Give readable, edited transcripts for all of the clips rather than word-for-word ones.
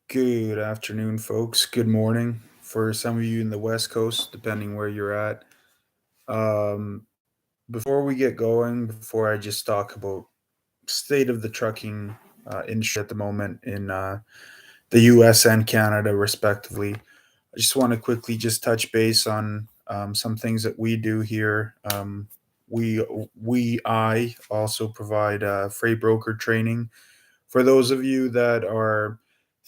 Good afternoon, folks. Good morning for some of you in the West Coast, depending where you're at. Um, Before we get going, before I just talk about state of the trucking industry at the moment in the U.S. and Canada, respectively, I just want to quickly just touch base on some things that we do here. I also provide freight broker training for those of you that are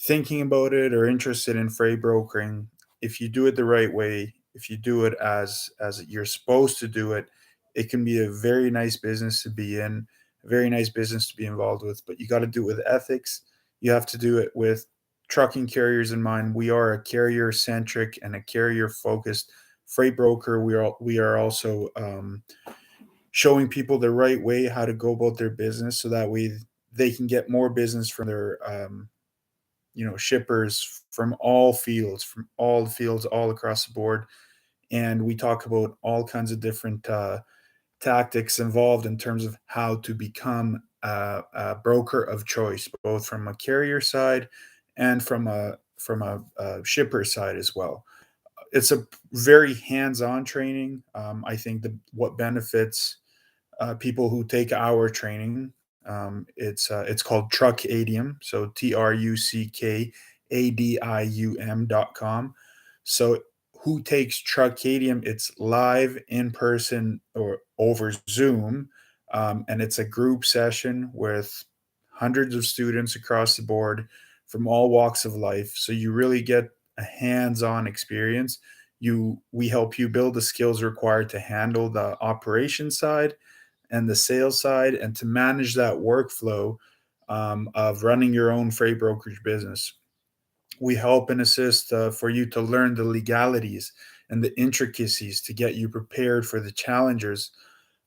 thinking about it or interested in freight brokering. If you do it the right way, if you do it as you're supposed to do it, it can be a very nice business to be in, a very nice business to be involved with. But you got to do it with ethics. You have to do it with trucking carriers in mind. We are a carrier centric and a carrier focused freight broker. We are also showing people the right way how to go about their business so that way they can get more business from their shippers from all fields, from all the fields all across the board. And we talk about all kinds of different tactics involved in terms of how to become a broker of choice, both from a carrier side and from a shipper side as well. It's a very hands-on training. I think what benefits people who take our training. It's called Truckadium, so TruckAdium.com. So who takes Truckadium? It's live in person or over Zoom, and it's a group session with hundreds of students across the board from all walks of life. So you really get a hands-on experience. We help you build the skills required to handle the operation side and the sales side and to manage that workflow of running your own freight brokerage business. We help and assist for you to learn the legalities and the intricacies to get you prepared for the challenges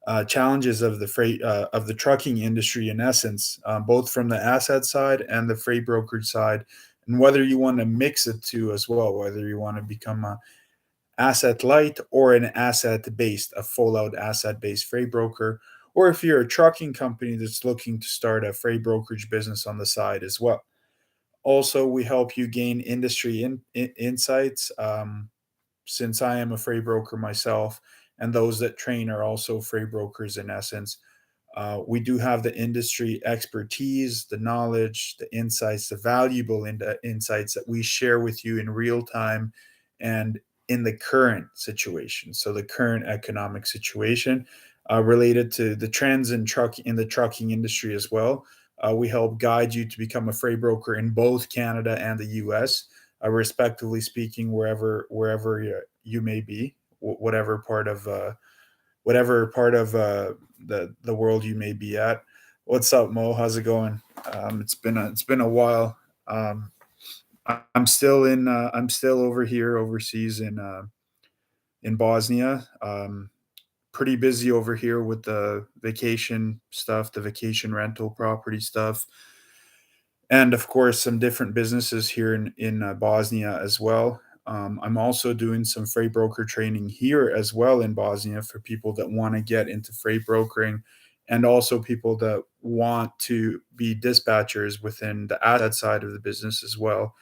of the freight of the trucking industry in essence, both from the asset side and the freight brokerage side, and whether you want to mix it too as well, whether you want to become a asset light or an asset based, a full out asset based freight broker, or if you're a trucking company that's looking to start a freight brokerage business on the side as well. Also, we help you gain industry insights. Since I am a freight broker myself, and those that train are also freight brokers in essence, we do have the industry expertise, the knowledge, the insights, the valuable insights that we share with you in real time and in the current situation. So the current economic situation related to the trends in the trucking industry as well. We help guide you to become a freight broker in both Canada and the U.S., respectively speaking, wherever you may be, whatever part of the world you may be at. What's up, Mo? How's it going? It's been a while. Um, I'm still over here overseas in Bosnia. Pretty busy over here with the vacation stuff, the vacation rental property stuff, and of course some different businesses here in Bosnia as well. I'm also doing some freight broker training here as well in Bosnia for people that want to get into freight brokering, and also people that want to be dispatchers within the asset side of the business as well.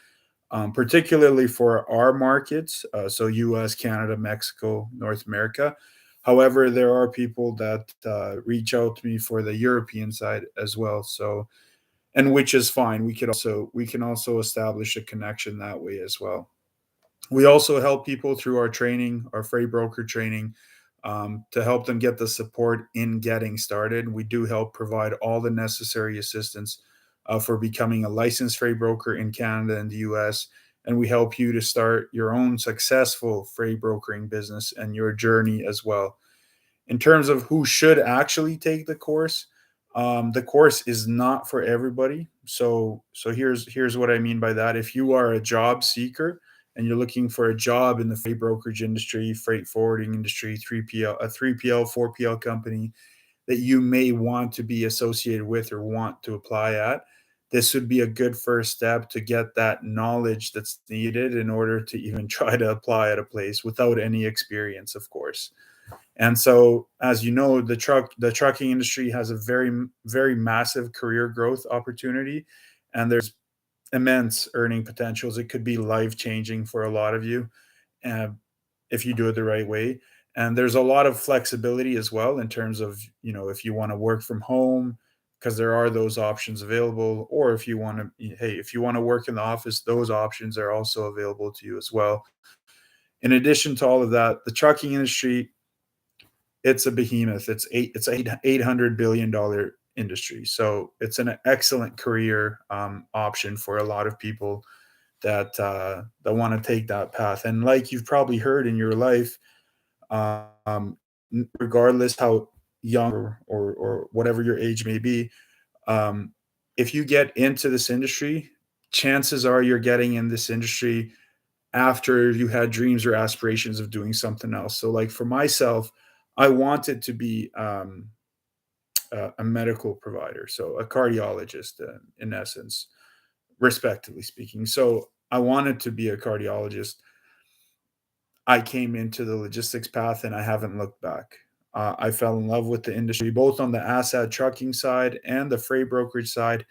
Particularly for our markets, so U.S., Canada, Mexico, North America. However, there are people that reach out to me for the European side as well. So, and which is fine. We can also establish a connection that way as well. We also help people through our training, our freight broker training, to help them get the support in getting started. We do help provide all the necessary assistance for becoming a licensed freight broker in Canada and the US. And we help you to start your own successful freight brokering business and your journey as well. In terms of who should actually take the course is not for everybody. So here's what I mean by that. If you are a job seeker and you're looking for a job in the freight brokerage industry, freight forwarding industry, 3PL, a 3PL, 4PL company that you may want to be associated with or want to apply at, this would be a good first step to get that knowledge that's needed in order to even try to apply at a place without any experience, of course. And so, as you know, the trucking industry has a very massive career growth opportunity, and there's immense earning potentials. It could be life changing for a lot of you, uh, if you do it the right way. And there's a lot of flexibility as well in terms of, if you want to work from home, because there are those options available, or if you want to, hey, if you want to work in the office, those options are also available to you as well. In addition to all of that, the trucking industry, it's a behemoth. It's $800 billion industry. So it's an excellent career option for a lot of people that want to take that path. And like you've probably heard in your life, um, regardless how young or whatever your age may be, um, if you get into this industry, chances are you're getting in this industry after you had dreams or aspirations of doing something else. So, like for myself, I wanted to be a medical provider, so a cardiologist, in essence, respectively speaking. So, I wanted to be a cardiologist. I came into the logistics path and I haven't looked back. I fell in love with the industry, both on the asset trucking side and the freight brokerage side.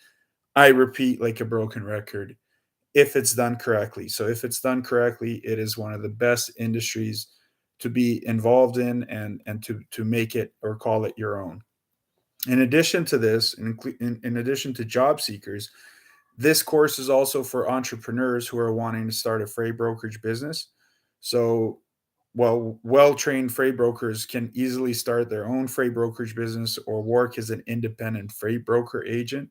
I repeat like a broken record, if it's done correctly. So, if it's done correctly, it is one of the best industries to be involved in and to make it or call it your own. In addition to this, in addition to job seekers, this course is also for entrepreneurs who are wanting to start a freight brokerage business. So, well-trained freight brokers can easily start their own freight brokerage business or work as an independent freight broker agent,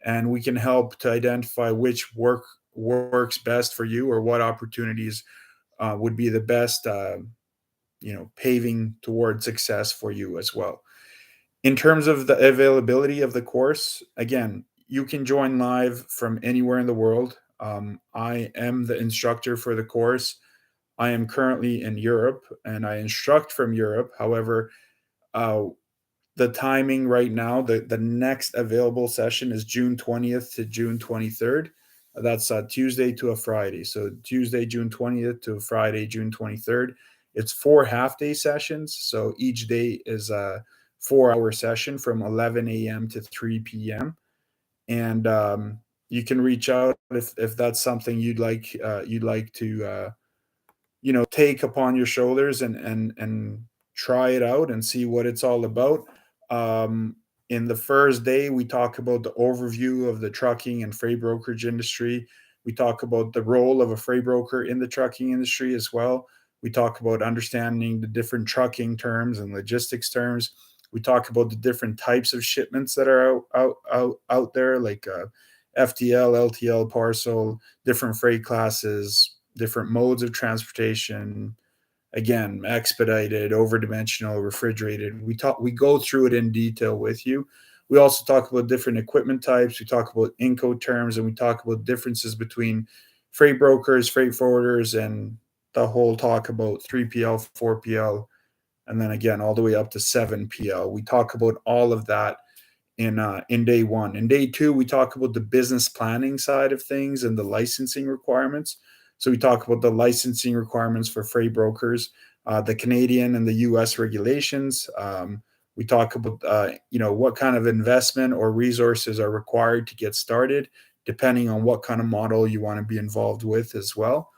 and we can help to identify which works best for you, or what opportunities would be the best, paving toward success for you as well. In terms of the availability of the course, again, you can join live from anywhere in the world. I am the instructor for the course. I am currently in Europe and I instruct from Europe. However, uh, the timing right now, the next available session is June 20th to June 23rd. That's a Tuesday to a Friday. So Tuesday, June 20th to Friday, June 23rd. It's 4 half-day sessions. So each day is a 4 hour session from 11 a.m. to 3 p.m. And you can reach out if that's something you'd like to take upon your shoulders and try it out and see what it's all about. um in the first day, we talk about the overview of the trucking and freight brokerage industry. We talk about the role of a freight broker in the trucking industry as well. We talk about understanding the different trucking terms and logistics terms. We talk about the different types of shipments that are out there, like FTL, LTL, parcel, different freight classes, different modes of transportation, again, expedited, overdimensional, refrigerated. We go through it in detail with you. We also talk about different equipment types. We talk about Incoterms, and we talk about differences between freight brokers, freight forwarders, and the whole talk about 3PL, 4PL, and then again all the way up to 7PL. We talk about all of that in day one. In day two, we talk about the business planning side of things and the licensing requirements. So we talk about the licensing requirements for freight brokers, the Canadian and the U.S. regulations. We talk about what kind of investment or resources are required to get started, depending on what kind of model you want to be involved with as well.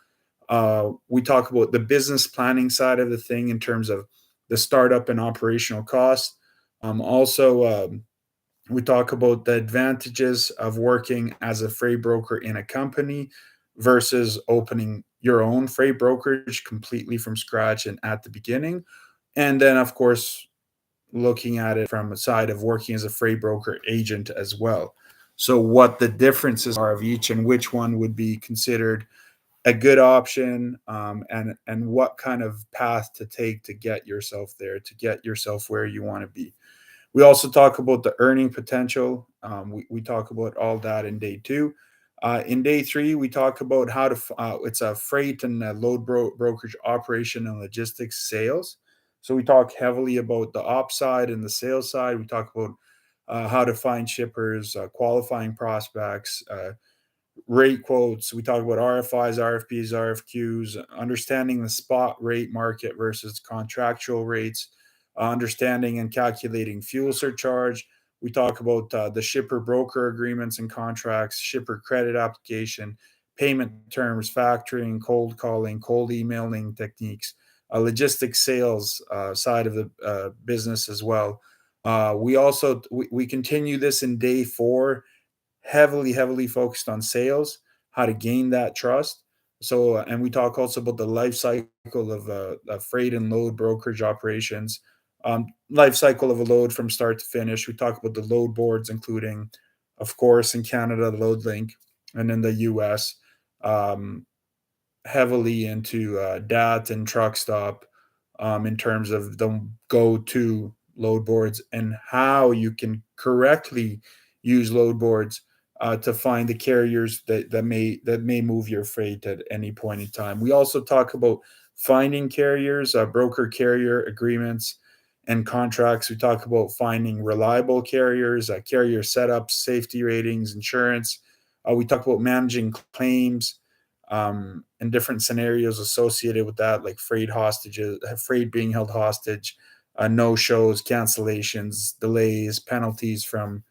We talk about the business planning side of the thing in terms of the startup and operational costs. Also, we talk about the advantages of working as a freight broker in a company versus opening your own freight brokerage completely from scratch and at the beginning. And then, of course, looking at it from a side of working as a freight broker agent as well. So, what the differences are of each and which one would be considered a good option, and what kind of path to take to get yourself there, to get yourself where you want to be. We also talk about the earning potential. We talk about all that in day two. In day three, we talk about it's a freight and a brokerage operation and logistics sales. So we talk heavily about the ops side and the sales side. We talk about how to find shippers, qualifying prospects, rate quotes. We talk about RFIs, RFPs, RFQs, understanding the spot rate market versus contractual rates, understanding and calculating fuel surcharge. We talk about the shipper broker agreements and contracts, shipper credit application, payment terms, factoring, cold calling, cold emailing techniques, logistics sales side of the business as well. We continue this in day four, heavily focused on sales, how to gain that trust. So, and we talk also about the life cycle of freight and load brokerage operations, life cycle of a load from start to finish. We talk about the load boards, including, of course, in Canada, the load link, and in the US, um, heavily into DAT and truck stop, in terms of the go-to load boards and how you can correctly use load boards to find the carriers that may move your freight at any point in time. We also talk about finding carriers, broker carrier agreements and contracts. We talk about finding reliable carriers, carrier setups, safety ratings, insurance. We talk about managing claims, and different scenarios associated with that, like freight hostages, freight being held hostage, no shows, cancellations, delays, penalties from,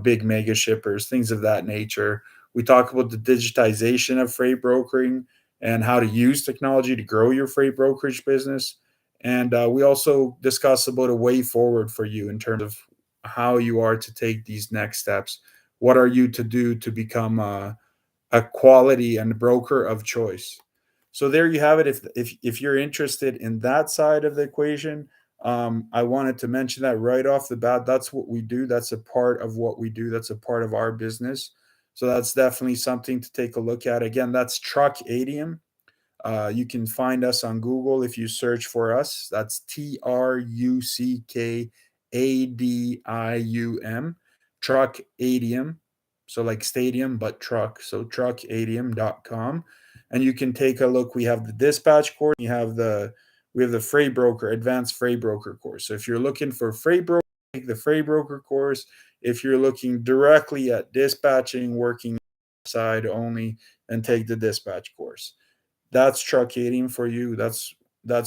big mega shippers, things of that nature. We talk about the digitization of freight brokering and how to use technology to grow your freight brokerage business. And we also discuss about a way forward for you in terms of how you are to take these next steps. What are you to do to become a quality and broker of choice. So there you have it. If you're interested in that side of the equation, I wanted to mention that right off the bat. That's what we do. That's a part of what we do. That's a part of our business. So that's definitely something to take a look at. Again, that's Truck Adium. You can find us on Google if you search for us. That's TruckAdium, Truck Adium. So like stadium, but truck. So truckadium.com. And you can take a look. We have the dispatch course. We have the freight broker, advanced freight broker course. So if you're looking for freight broker, take the freight broker course. If you're looking directly at dispatching, working side only, then take the dispatch course. That's trucking for you. That's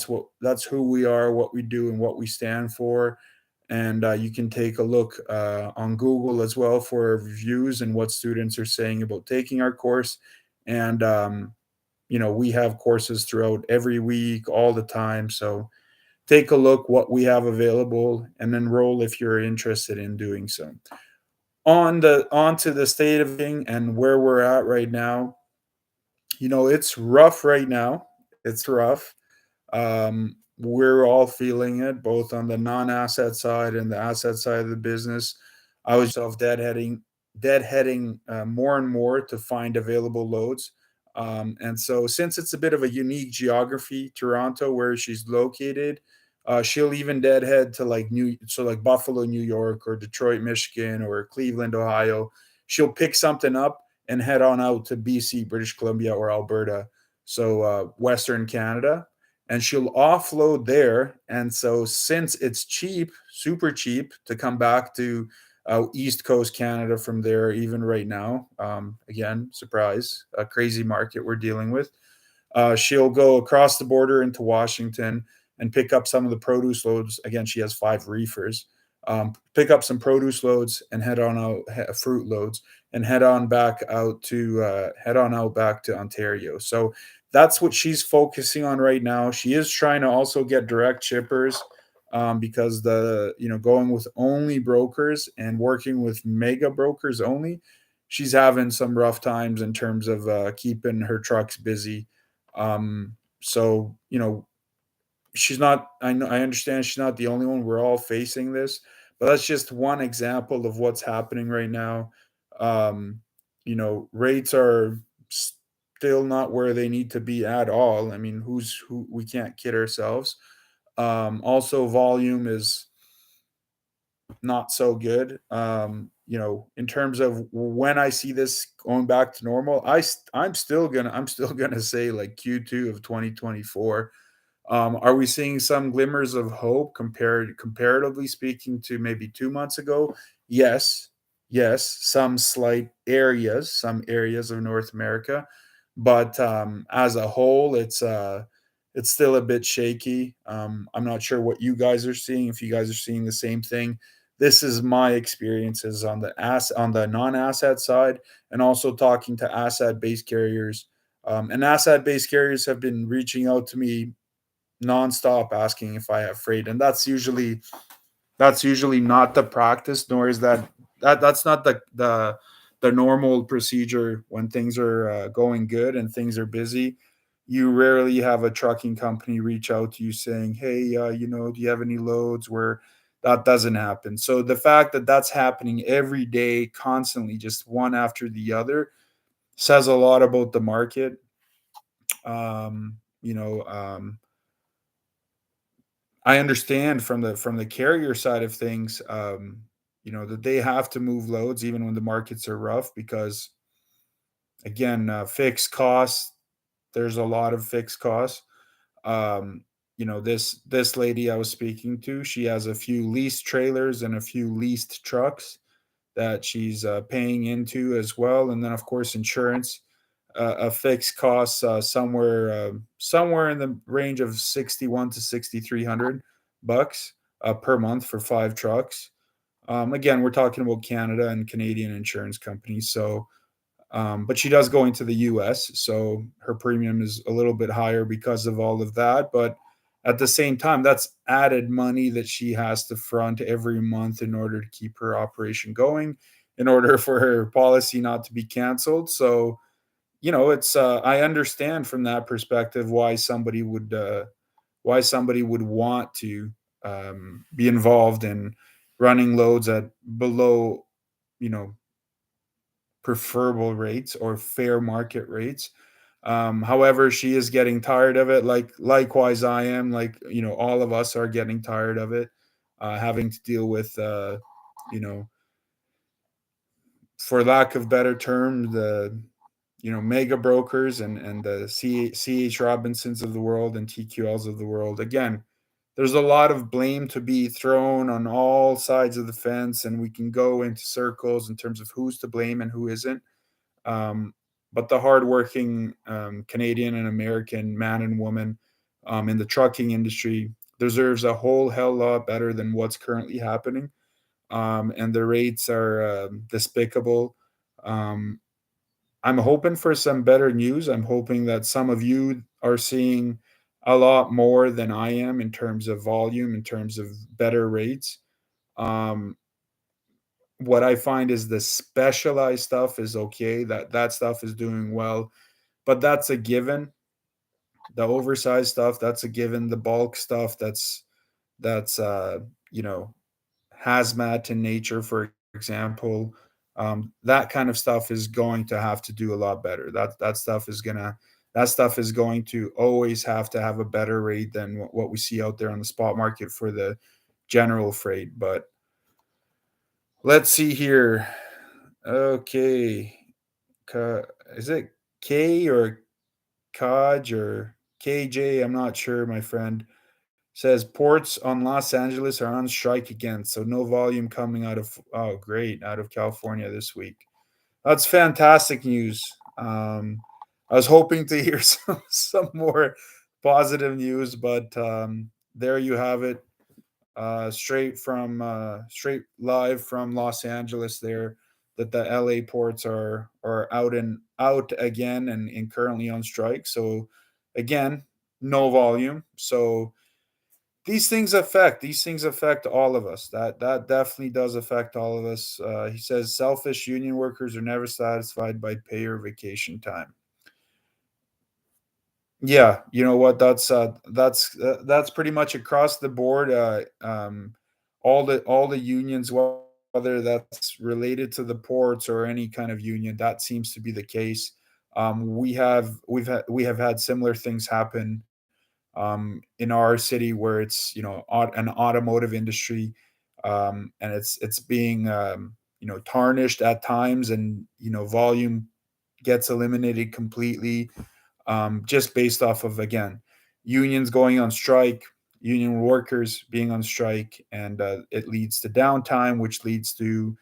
who we are, what we do, and what we stand for. And you can take a look on Google as well for reviews and what students are saying about taking our course. And we have courses throughout every week, all the time. So take a look what we have available and enroll if you're interested in doing so. On to the state of thing and where we're at right now. It's rough right now. It's rough. We're all feeling it, both on the non-asset side and the asset side of the business. I was self deadheading more and more to find available loads. And so, since it's a bit of a unique geography, Toronto, where she's located, she'll even deadhead to like Buffalo, New York, or Detroit, Michigan, or Cleveland, Ohio. She'll pick something up and head on out to BC, British Columbia, or Alberta, so Western Canada, and she'll offload there. And so, since it's cheap, super cheap to come back to East Coast Canada from there, even right now, again, surprise, a crazy market we're dealing with. She'll go across the border into Washington and pick up some of the produce loads. Again, she has 5 reefers. Pick up some produce loads and head on out, fruit loads, and head on out back to Ontario. So that's what she's focusing on right now. She is trying to also get direct shippers, because going with only brokers and working with mega brokers only, she's having some rough times in terms of keeping her trucks busy. So she's not. I understand she's not the only one. We're all facing this, but that's just one example of what's happening right now. Rates are still not where they need to be at all. I mean, who? We can't kid ourselves. Also, volume is not so good. In terms of when I see this going back to normal, I'm still gonna say like Q2 of 2024. Are we seeing some glimmers of hope comparatively speaking to maybe 2 months ago? Yes, yes, some areas of North America, but as a whole, it's still a bit shaky. I'm not sure what you guys are seeing. If you guys are seeing the same thing, This is my experiences on the non-asset side, and also talking to asset-based carriers. And asset-based carriers have been reaching out to me nonstop asking if I have freight, and that's usually not the practice, nor is that's not the normal procedure when things are going good and things are busy. You rarely have a trucking company reach out to you saying, "Hey, do you have any loads?" Where that doesn't happen. So the fact that that's happening every day, constantly, just one after the other, says a lot about the market. Um, you know, I understand from the carrier side of things, that they have to move loads even when the markets are rough because again, fixed costs. There's a lot of fixed costs. This lady I was speaking to, she has a few leased trailers and a few leased trucks that she's paying into as well, and then of course insurance, a fixed costs somewhere in the range of 61 to 6,300 bucks per month for 5 trucks. Again, we're talking about Canada and Canadian insurance companies, so but she does go into the US, so her premium is a little bit higher because of all of that. But at the same time, that's added money that she has to front every month in order to keep her operation going, in order for her policy not to be canceled. So, it's I understand from that perspective why somebody would want to be involved in running loads at below, you know, preferable rates or fair market rates. However, she is getting tired of it. Likewise, I am. All of us are getting tired of it, having to deal with, you know, for lack of better term, the mega brokers and the CH Robinsons of the world and TQLs of the world. Again, there's a lot of blame to be thrown on all sides of the fence, and we can go into circles in terms of who's to blame and who isn't. Um, but the hardworking Canadian and American man and woman in the trucking industry deserves a whole hell lot better than what's currently happening. And the rates are despicable. Um, I'm hoping for some better news. I'm hoping that some of you are seeing a lot more than I am in terms of volume, in terms of better rates. Um, what I find is the specialized stuff is okay. That stuff is doing well, but that's a given. The oversized stuff, that's a given. The bulk stuff, that's you know hazmat in nature, for example. That kind of stuff is going to have to do a lot better. That stuff is going to always have to have a better rate than what we see out there on the spot market for the general freight. But let's see here. Okay. Is it K or Kaj or KJ? I'm not sure, my friend. Says ports on Los Angeles are on strike again, so no volume coming out of California this week. That's fantastic news. I was hoping to hear some more positive news, but there you have it. Straight live from Los Angeles there, that the LA ports are out again and currently on strike. So again, no volume. So these things affect all of us. That definitely does affect all of us. He says selfish union workers are never satisfied by pay or vacation time. Yeah, you know what? That's pretty much across the board. All the unions, whether that's related to the ports or any kind of union, that seems to be the case. We have had similar things happen in our city where it's an automotive industry, and it's being tarnished at times, and volume gets eliminated completely, just based off of, again, unions going on strike, union workers being on strike, and it leads to downtime, which leads to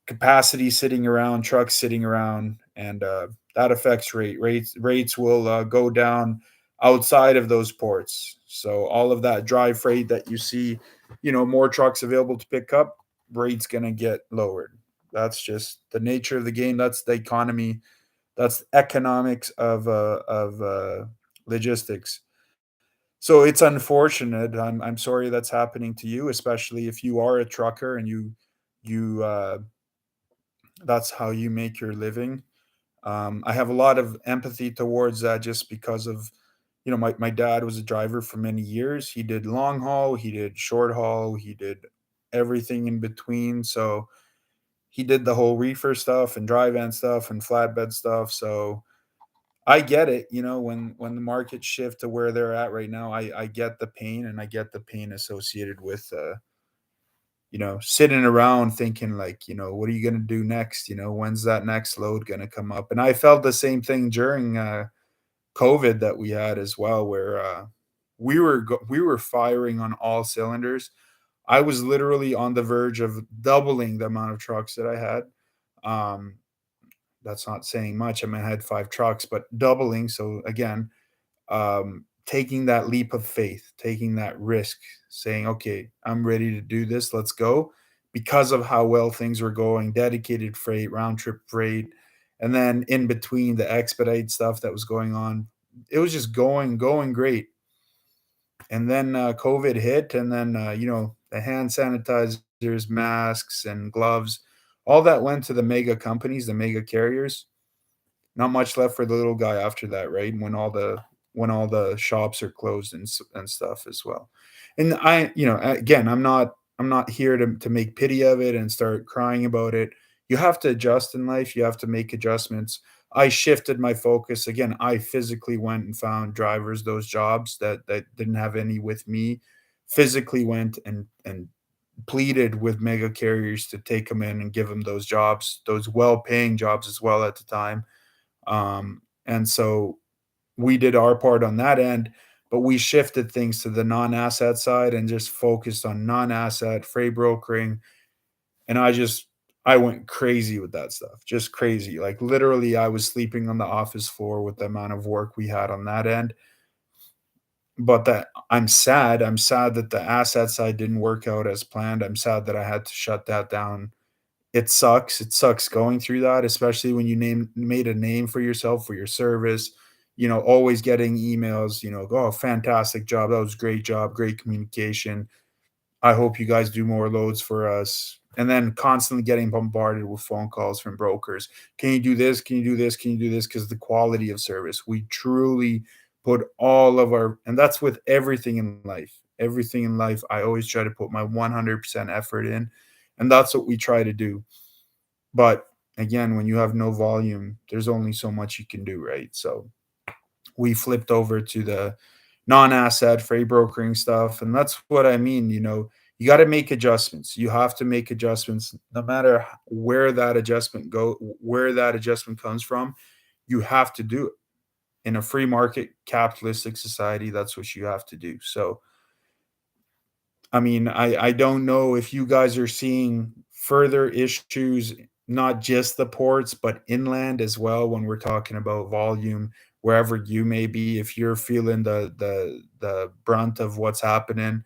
capacity sitting around, trucks sitting around, and that affects rates will go down outside of those ports. So all of that dry freight that you see, more trucks available to pick up, rate's gonna get lowered. That's just the nature of the game. That's the economy. That's economics of logistics. So it's unfortunate. I'm sorry that's happening to you, especially if you are a trucker and you that's how you make your living. I have a lot of empathy towards that just because of, my dad was a driver for many years. He did long haul, he did short haul, he did everything in between. So he did the whole reefer stuff and dry van stuff and flatbed stuff. So I get it, when the markets shift to where they're at right now, I get the pain, and I get the pain associated with sitting around thinking like, what are you gonna do next? When's that next load gonna come up? And I felt the same thing during COVID that we had as well, where we were firing on all cylinders. I was literally on the verge of doubling the amount of trucks that I had. Um, that's not saying much. I mean, I had 5 trucks, but doubling. So again, taking that leap of faith, taking that risk, saying, okay, I'm ready to do this. Let's go. Because of how well things were going, dedicated freight, round trip freight, and then in between the expedite stuff that was going on, it was just going great. And then COVID hit, and then the hand sanitizers, masks, and gloves, all that went to the mega companies, the mega carriers. Not much left for the little guy after that, right? When all the shops are closed and stuff as well. And again, I'm not here to make pity of it and start crying about it. You have to adjust in life. You have to make adjustments. I shifted my focus again. I physically went and found drivers those jobs that didn't have any with me. Physically went and pleaded with mega carriers to take them in and give them those jobs, those well-paying jobs as well at the time. And so we did our part on that end, but we shifted things to the non-asset side and just focused on non-asset freight brokering. And I went crazy with that stuff, just crazy. Like literally, I was sleeping on the office floor with the amount of work we had on that end. But that I'm sad. I'm sad that the asset side didn't work out as planned. I'm sad that I had to shut that down. It sucks. It sucks going through that, especially when you made a name for yourself for your service. Always getting emails. Oh, fantastic job. That was great job. Great communication. I hope you guys do more loads for us. And then constantly getting bombarded with phone calls from brokers. Can you do this? Can you do this? Can you do this? Because the quality of service, we truly put all of our, and that's with everything in life. Everything in life, I always try to put my 100% effort in. And that's what we try to do. But again, when you have no volume, there's only so much you can do, right? So we flipped over to the non-asset freight brokering stuff, and that's what I mean. You got to make adjustments. You have to make adjustments, no matter where that adjustment comes from. You have to do it in a free market capitalistic society. That's what you have to do. So I mean, I don't know if you guys are seeing further issues, not just the ports, but inland as well when we're talking about volume, wherever you may be, if you're feeling the brunt of what's happening.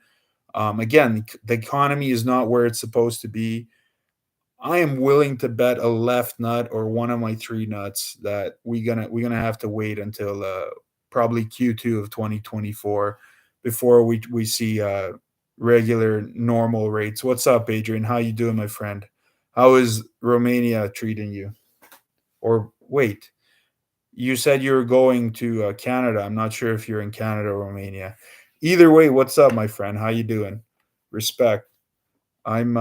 Again, the economy is not where it's supposed to be. I am willing to bet a left nut or one of my 3 nuts that we're gonna have to wait until, probably Q2 of 2024 before we see, regular normal rates. What's up, Adrian? How you doing, my friend? How is Romania treating you? Or wait, you said you were going to, Canada. I'm not sure if you're in Canada or Romania. Either way, what's up, my friend? How you doing? Respect. I'm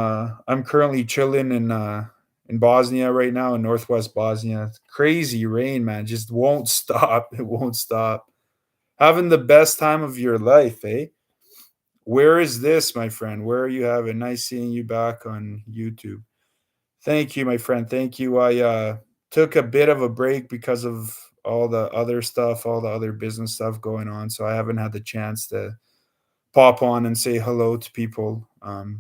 currently chilling in Bosnia right now, in northwest Bosnia. Crazy rain, man, just won't stop. It won't stop. Having the best time of your life, eh? Where is this, my friend? Where are you having? Nice seeing you back on YouTube. Thank you, my friend. Thank you. I took a bit of a break because of all the other stuff, all the other business stuff going on. So I haven't had the chance to pop on and say hello to people. I've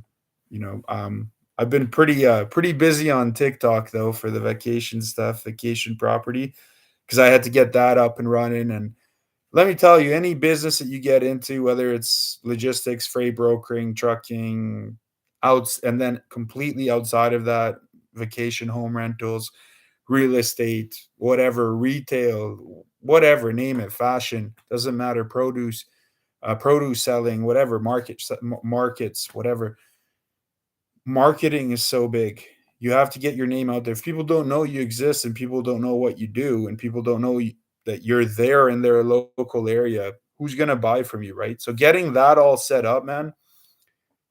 been pretty busy on TikTok though for the vacation stuff, vacation property, because I had to get that up and running. And let me tell you, any business that you get into, whether it's logistics, freight brokering, trucking, and then completely outside of that, vacation home rentals, real estate, whatever, retail, whatever, name it, fashion, doesn't matter, produce selling, whatever, markets, whatever. Marketing is so big. You have to get your name out there. If people don't know you exist and people don't know what you do and people don't know that you're there in their local area, who's going to buy from you, right? So getting that all set up, man,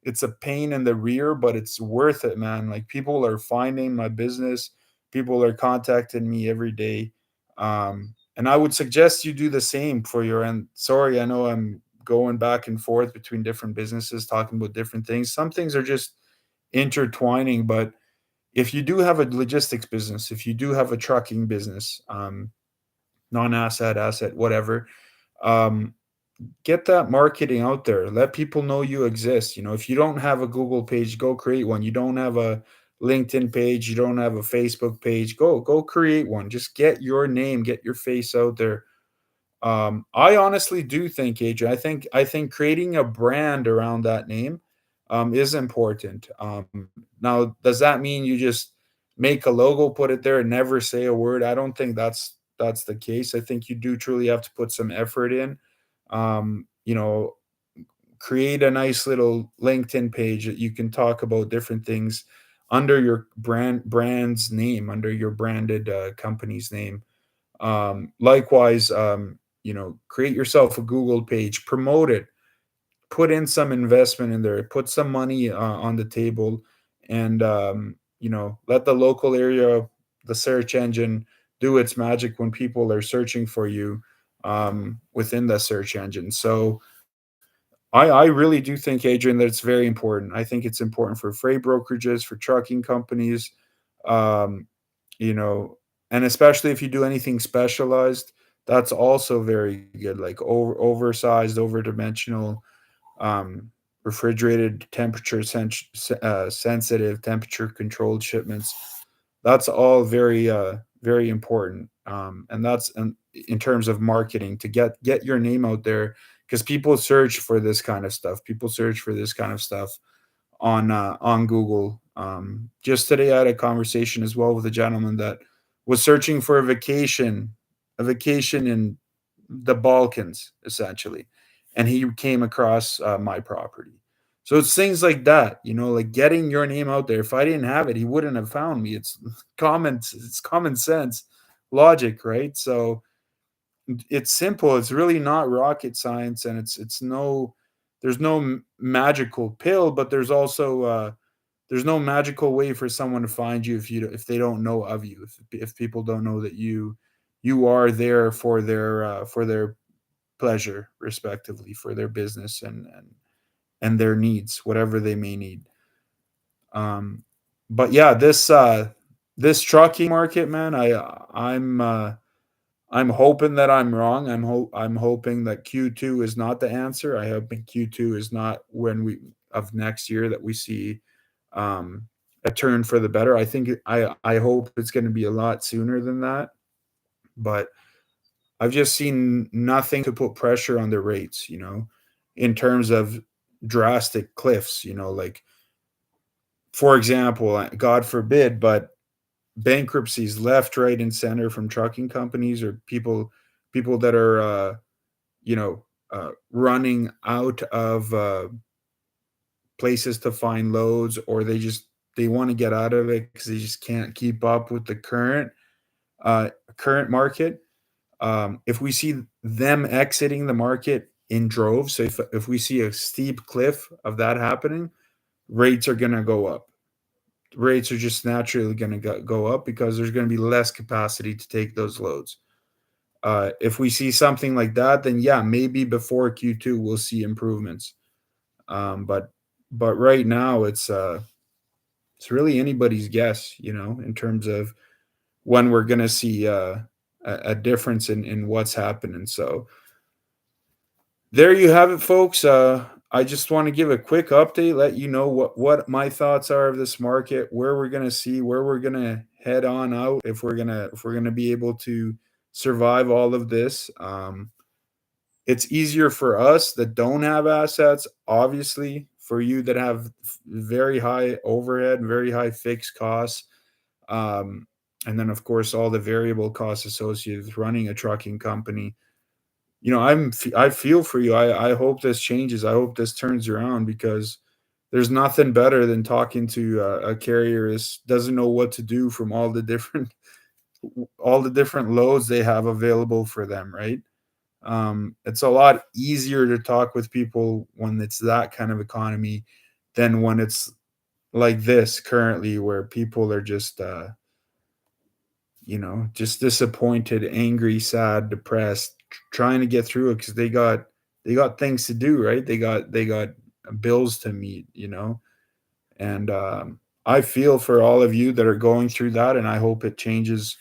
it's a pain in the rear, but it's worth it, man. Like people are finding my business, people are contacting me every day. And I would suggest you do the same for your end. Sorry, I know I'm going back and forth between different businesses, talking about different things. Some things are just intertwining, but if you do have a logistics business, if you do have a trucking business, non-asset, asset, whatever, um, get that marketing out there. Let people know you exist. You know, if you don't have a Google page, go create one. You don't have a LinkedIn page, you don't have a Facebook page, go create one. Just get your name, get your face out there. I honestly do think, Adrian, I think creating a brand around that name is important. Now, does that mean you just make a logo, put it there, and never say a word? I don't think that's the case. I think you do truly have to put some effort in. You know, create a nice little LinkedIn page that you can talk about different things under your brand's name, under your branded company's name. Likewise, create yourself a Google page, promote it, put in some investment in there, put some money on the table, and let the local area, the search engine, do its magic when people are searching for you within the search engine. So I really do think, Adrian, that it's very important. I think it's important for freight brokerages, for trucking companies, um, you know, and especially if you do anything specialized, that's also very good. Like oversized, overdimensional, um, refrigerated, sensitive, temperature controlled shipments. That's all very important. And that's in terms of marketing to get your name out there because people search for this kind of stuff. People search for this kind of stuff on Google. Just today, I had a conversation as well with a gentleman that was searching for a vacation in the Balkans, essentially, and he came across my property. So it's things like that, like getting your name out there. If I didn't have it, he wouldn't have found me. It's common sense, logic, right? So it's simple. It's really not rocket science, and there's no magical pill, but there's no magical way for someone to find you if they don't know of you. If people don't know that you are there for their pleasure, respectively, for their business and their needs, whatever they may need. Um, but yeah, this trucking market, man, I'm hoping that I'm wrong. I'm hoping that Q2 is not the answer. I hope Q2 is not when we of next year that we see um, a turn for the better. I hope it's going to be a lot sooner than that. But I've just seen nothing to put pressure on the rates. In terms of drastic cliffs. Like for example, God forbid, but bankruptcies left, right, and center from trucking companies or people that are you know running out of places to find loads, or they want to get out of it because they just can't keep up with the uh, current market. If we see them exiting the market in droves, so if we see a steep cliff of that happening, rates are going to go up. Rates are just naturally going to go up because there's going to be less capacity to take those loads. If we see something like that, then yeah, maybe before Q2 we'll see improvements. But right now it's really anybody's guess, in terms of when we're going to see a difference in what's happening. So there you have it, folks. I just want to give a quick update, let you know what my thoughts are of this market, where we're gonna see, where we're gonna head on out, if we're gonna be able to survive all of this. It's easier for us that don't have assets, obviously, for you that have very high overhead, very high fixed costs, um, and then of course all the variable costs associated with running a trucking company. I feel for you. I hope this changes. I hope this turns around because there's nothing better than talking to a carrier is doesn't know what to do from all the different loads they have available for them, right? It's a lot easier to talk with people when it's that kind of economy than when it's like this currently, where people are just, just disappointed, angry, sad, depressed, trying to get through it because they got things to do, right? They got bills to meet, and I feel for all of you that are going through that, and I hope it changes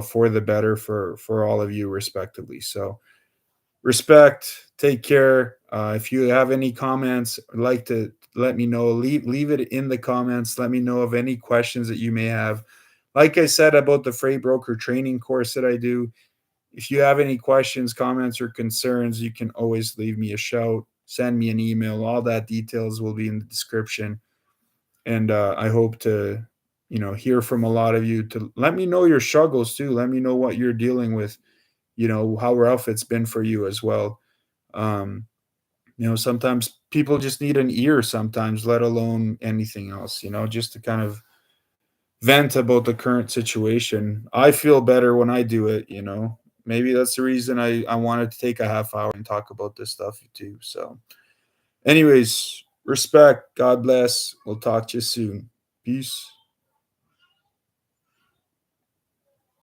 for the better for all of you, respectively. So respect, take care. If you have any comments, like to let me know, leave it in the comments. Let me know of any questions that you may have. Like I said about the freight broker training course that I do, if you have any questions, comments, or concerns, you can always leave me a shout, send me an email. All that details will be in the description. And I hope to, hear from a lot of you to let me know your struggles too. Let me know what you're dealing with, how rough it's been for you as well. Um, sometimes people just need an ear sometimes, let alone anything else, just to kind of vent about the current situation. I feel better when I do it, Maybe that's the reason I wanted to take a half hour and talk about this stuff too. So, anyways, respect. God bless. We'll talk to you soon. Peace.